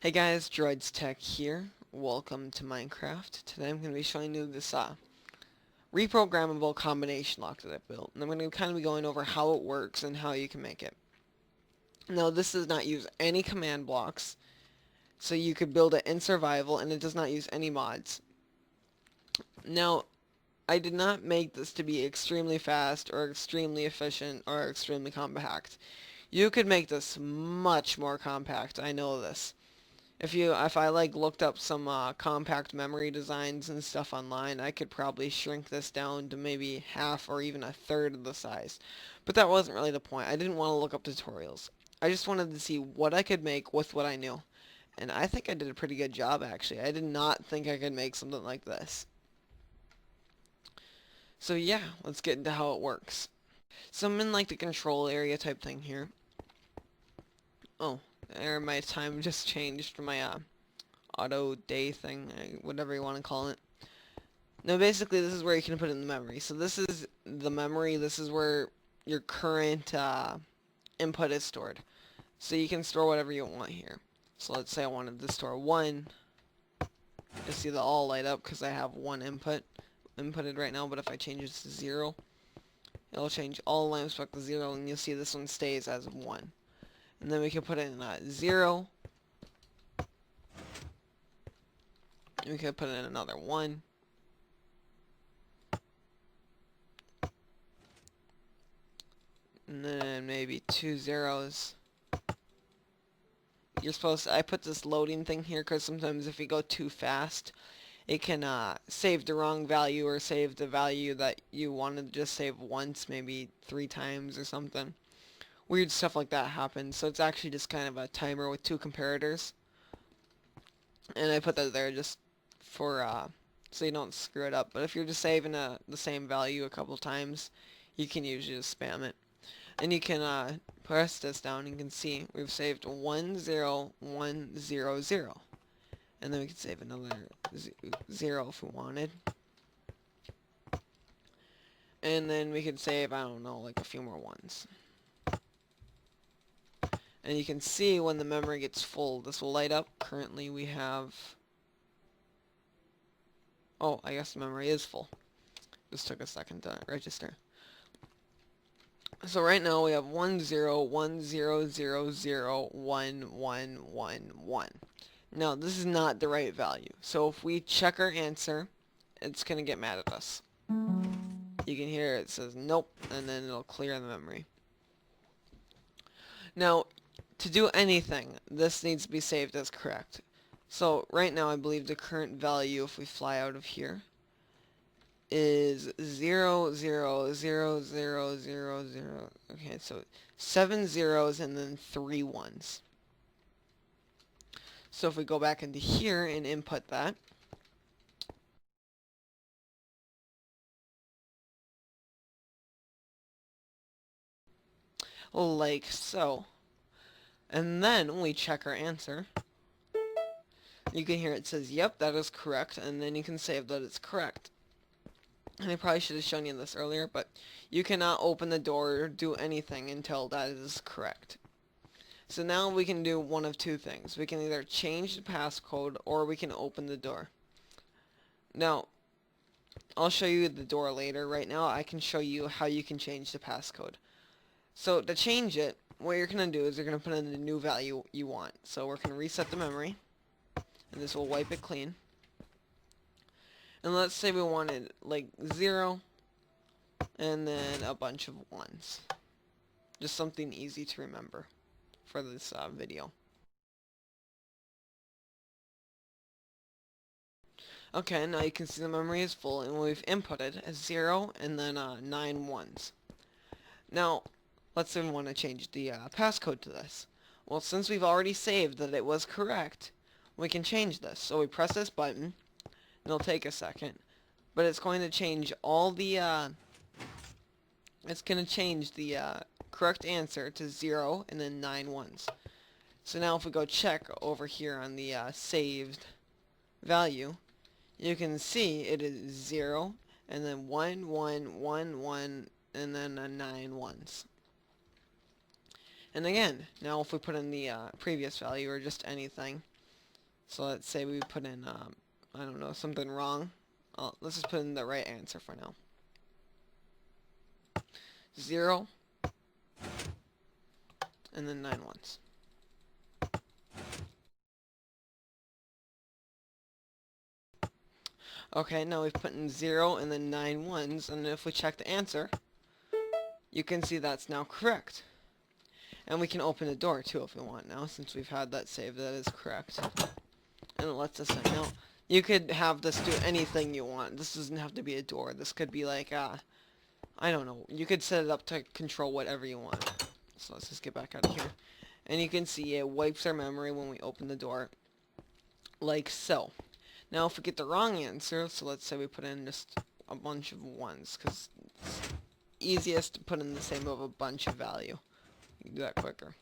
Hey guys, Droids Tech here. Welcome to Minecraft. Today I'm going to be showing you this reprogrammable combination lock that I built. And I'm going to kind of be going over how it works and how you can make it. Now this does not use any command blocks, so you could build it in survival, and it does not use any mods. Now, I did not make this to be extremely fast or extremely efficient or extremely compact. You could make this much more compact, I know this. If I like looked up some compact memory designs and stuff online, I could probably shrink this down to maybe half or even a third of the size. But that wasn't really the point. I didn't want to look up tutorials. I just wanted to see what I could make with what I knew. And I think I did a pretty good job, actually. I did not think I could make something like this. So yeah, let's get into how it works. So I'm in like the control area type thing here. Oh, there my time just changed from my auto day thing, whatever you want to call it. Now basically this is where you can put in the memory. So this is the memory, this is where your current input is stored. So you can store whatever you want here. So let's say I wanted to store 1. You'll see the all light up because I have 1 inputted right now, but if I change this to 0, it'll change all lamps back to 0, and you'll see this one stays as 1. And then we can put in 0. We could put in another 1. And then maybe 2 zeros. You're supposed to, I put this loading thing here because sometimes if you go too fast, it can save the wrong value or save the value that you wanted to just save once, maybe 3 times or something. Weird stuff like that happens, so it's actually just kind of a timer with 2 comparators. And I put that there just for so you don't screw it up. But if you're just saving the same value a couple times, you can usually just spam it. And you can press this down and you can see we've saved 10100. And then we can save another 0 if we wanted. And then we could save, I don't know, like a few more ones. And you can see when the memory gets full, this will light up. Currently we have... Oh, I guess the memory is full. Just took a second to register. So right now we have 1010001111. Now this is not the right value. So if we check our answer, it's going to get mad at us. You can hear it says nope, and then it'll clear the memory. Now, to do anything, this needs to be saved as correct. So right now I believe the current value, if we fly out of here, is 0000000. Okay, so 7 zeros and then 3 ones. So if we go back into here and input that, like so, and then when we check our answer, you can hear it says, yep, that is correct, and then you can save that it's correct. And I probably should have shown you this earlier, but you cannot open the door or do anything until that is correct. So now we can do one of two things. We can either change the passcode or we can open the door. Now, I'll show you the door later. Right now, I can show you how you can change the passcode. So to change it, what you're going to do is you're going to put in the new value you want. So we're going to reset the memory, and this will wipe it clean. And let's say we wanted like 0 and then a bunch of 1s. Just something easy to remember for this video. Okay, now you can see the memory is full, and we've inputted a 0 and then 9 1s. Now, let's say we want to change the passcode to this. Well, since we've already saved that it was correct, we can change this. So we press this button. It'll take a second, but it's going to change all the correct answer to 0 and then 9 1s. So now if we go check over here on the saved value, you can see it is 0 and then 1 1 1 1 and then 9 1s. And again, now if we put in the previous value or just anything, So let's say we put in, I don't know, something wrong. Let's just put in the right answer for now. 0, and then 9 ones. Okay, now we've put in 0 and then 9 ones, and if we check the answer, you can see that's now correct. And we can open the door too if we want now, since we've had that save that is correct. And it lets us in. Now, you could have this do anything you want. This doesn't have to be a door. This could be like, I don't know. You could set it up to control whatever you want. So let's just get back out of here. And you can see it wipes our memory when we open the door, like so. Now if we get the wrong answer, so let's say we put in just a bunch of ones, because it's easiest to put in the same of a bunch of value. You can do that quicker.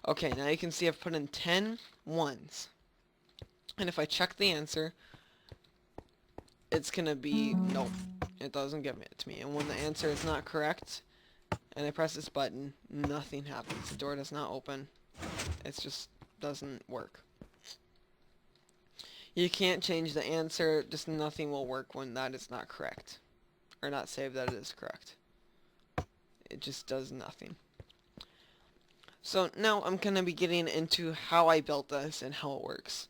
Okay, now you can see I've put in 10 ones. And if I check the answer, it's going to be nope. It doesn't give it to me. And when the answer is not correct, and I press this button, nothing happens. The door does not open. It just doesn't work. You can't change the answer, just nothing will work when that is not correct. Or not saved that it is correct. It just does nothing. So now I'm going to be getting into how I built this and how it works.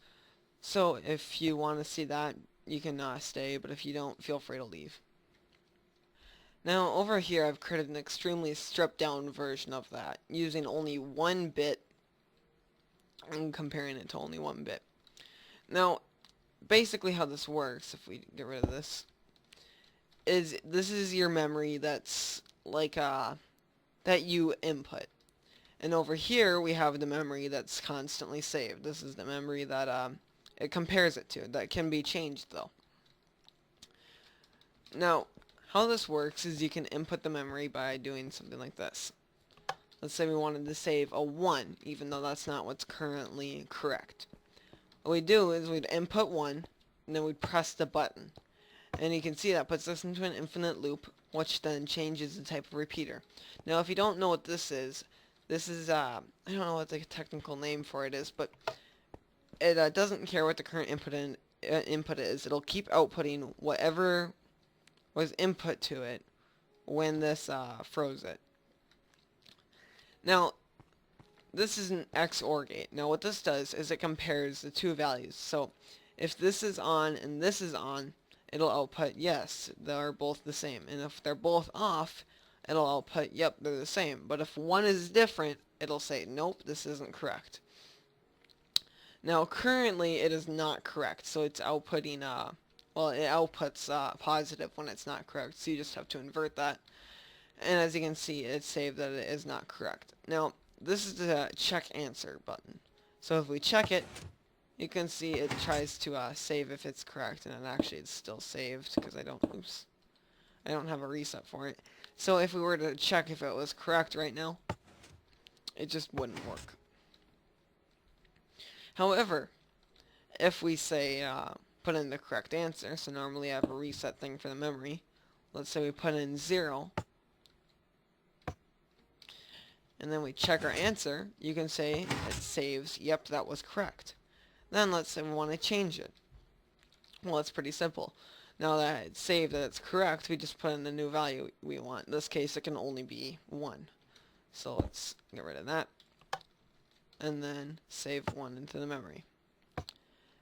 So if you want to see that, you can stay, but if you don't, feel free to leave. Now over here I've created an extremely stripped down version of that, using only 1 bit and comparing it to only 1 bit. Now basically how this works, if we get rid of this, is this is your memory that's like that you input. And over here we have the memory that's constantly saved. This is the memory that it compares it to. That can be changed though. Now, how this works is you can input the memory by doing something like this. Let's say we wanted to save a 1, even though that's not what's currently correct. What we do is we'd input 1, and then we'd press the button. And you can see that puts us into an infinite loop, which then changes the type of repeater. Now, if you don't know what this is, I don't know what the technical name for it is, but it doesn't care what the current input is. It'll keep outputting whatever was input to it when this froze it. Now, this is an XOR gate. Now what this does is it compares the two values. So if this is on and this is on, it'll output yes, they're both the same. And if they're both off, it'll output yep, they're the same. But if one is different, it'll say nope, this isn't correct. Now currently it is not correct, so it's outputting well, it outputs positive when it's not correct, so you just have to invert that. And as you can see, it's saved that it is not correct. Now, this is the check answer button. So if we check it, you can see it tries to save if it's correct, and actually it's still saved because I don't have a reset for it. So if we were to check if it was correct right now, it just wouldn't work. However, if we say put in the correct answer, so normally I have a reset thing for the memory. Let's say we put in 0, and then we check our answer, you can say it saves, yep, that was correct. Then let's say we want to change it. Well, it's pretty simple. Now that it's saved that it's correct, we just put in the new value we want. In this case, it can only be 1. So let's get rid of that. And then save 1 into the memory.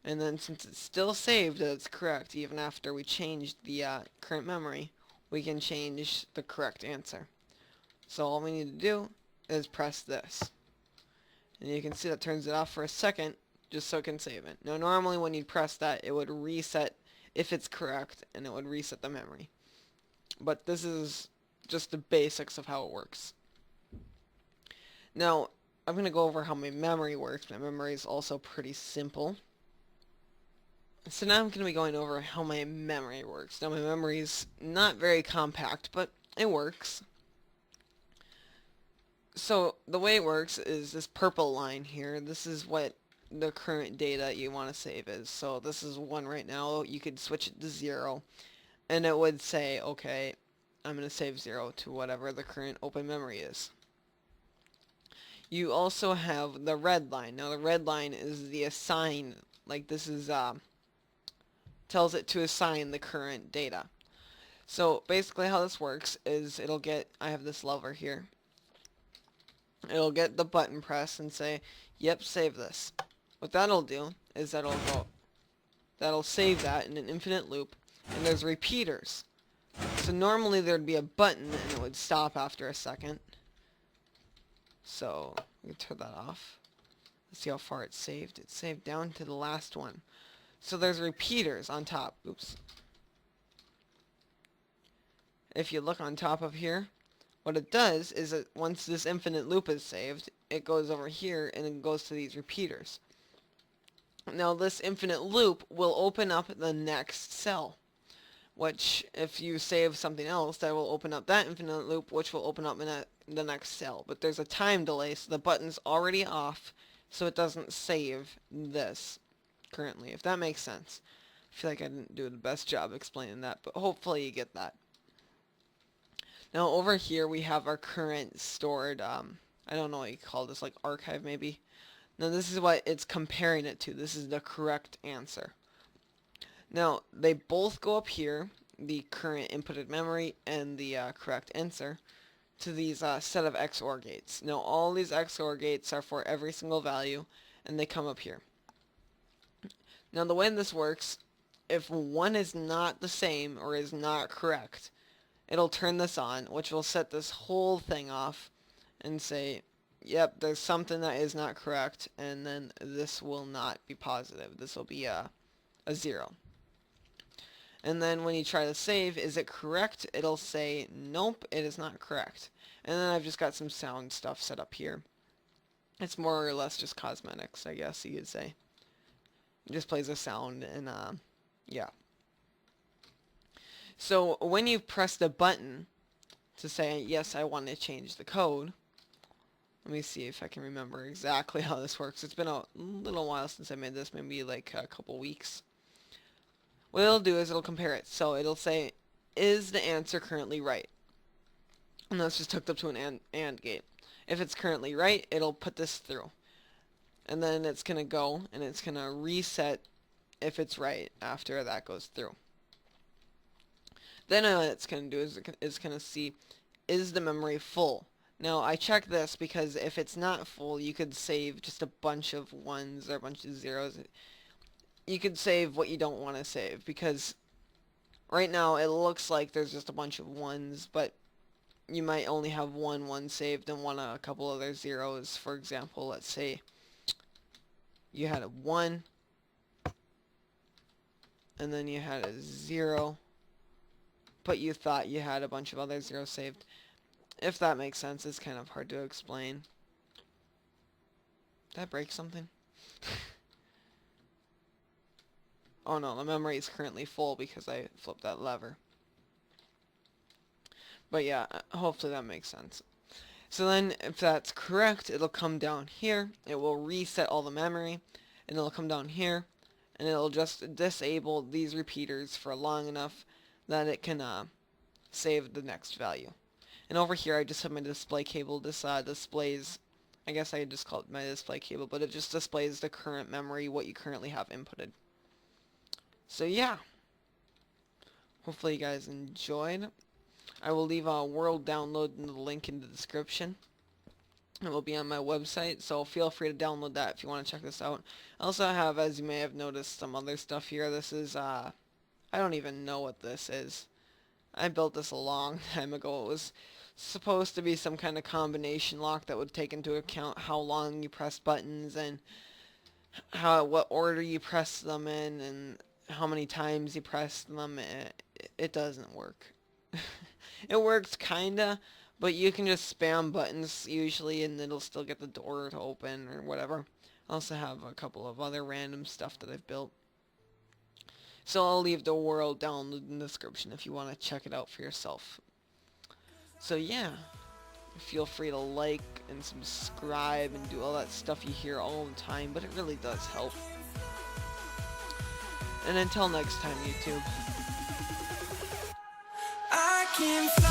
And then since it's still saved that it's correct, even after we changed the current memory, we can change the correct answer. So all we need to do is press this. And you can see that turns it off for a second, just so it can save it. Now normally when you press that, it would reset if it's correct, and it would reset the memory. But this is just the basics of how it works. Now, I'm going to go over how my memory works. My memory is also pretty simple. So now I'm going to be going over how my memory works. Now my memory is not very compact, but it works. So the way it works is this purple line here. This is what the current data you want to save is. So this is 1 right now. You could switch it to 0, and it would say, okay, I'm going to save 0 to whatever the current open memory is. You also have the red line. Now the red line is the assign, like this is tells it to assign the current data. So basically how this works is it'll get, I have this lever here, it'll get the button press and say, yep, save this. What that'll do is that'll save that in an infinite loop, and there's repeaters. So normally there'd be a button and it would stop after a second. So we can turn that off. Let's see how far it's saved. It's saved down to the last one. So there's repeaters on top. Oops. If you look on top of here, what it does is that once this infinite loop is saved, it goes over here and it goes to these repeaters. Now this infinite loop will open up the next cell, which if you save something else, that will open up that infinite loop, which will open up in the next cell. But there's a time delay, so the button's already off, so it doesn't save this currently, if that makes sense. I feel like I didn't do the best job explaining that, but hopefully you get that. Now over here we have our current stored, I don't know what you call this, like archive maybe. Now this is what it's comparing it to. This is the correct answer. Now they both go up here, the current inputted memory and the correct answer, to these set of XOR gates. Now all these XOR gates are for every single value, and they come up here. Now the way this works, if one is not the same or is not correct, it'll turn this on, which will set this whole thing off and say, yep, there's something that is not correct, and then this will not be positive. This will be a 0. And then when you try to save, is it correct? It'll say, nope, it is not correct. And then I've just got some sound stuff set up here. It's more or less just cosmetics, I guess you could say. It just plays a sound, and yeah. So when you press the button to say, yes, I want to change the code, let me see if I can remember exactly how this works. It's been a little while since I made this, maybe like a couple weeks. What it'll do is it'll compare it. So it'll say, is the answer currently right? And that's just hooked up to an AND gate. If it's currently right, it'll put this through. And then it's going to go, and it's going to reset if it's right after that goes through. Then what it's going to do is it's going to see, is the memory full? Now, I check this because if it's not full, you could save just a bunch of 1s or a bunch of 0s. You could save what you don't want to save, because right now it looks like there's just a bunch of 1s, but you might only have one 1 saved and a couple other 0s. For example, let's say you had a 1, and then you had a 0, but you thought you had a bunch of other 0s saved. If that makes sense, it's kind of hard to explain. Did I break something? Oh no, the memory is currently full because I flipped that lever. But yeah, hopefully that makes sense. So then, if that's correct, it'll come down here, it will reset all the memory, and it'll come down here, and it'll just disable these repeaters for long enough that it can save the next value. And over here I just have my display cable. This displays, I guess I just call it my display cable, but it just displays the current memory, what you currently have inputted. So yeah, hopefully you guys enjoyed. I will leave a world download in the link in the description. It will be on my website, so feel free to download that if you want to check this out. I also have, as you may have noticed, some other stuff here. This is, I don't even know what this is. I built this a long time ago. It was supposed to be some kind of combination lock that would take into account how long you press buttons and what order you press them in and how many times you press them. It doesn't work. It works kinda, but you can just spam buttons usually and it'll still get the door to open or whatever. I also have a couple of other random stuff that I've built. So I'll leave the world download in the description if you want to check it out for yourself. So yeah, feel free to like and subscribe and do all that stuff you hear all the time, but it really does help. And until next time, YouTube. I can fly.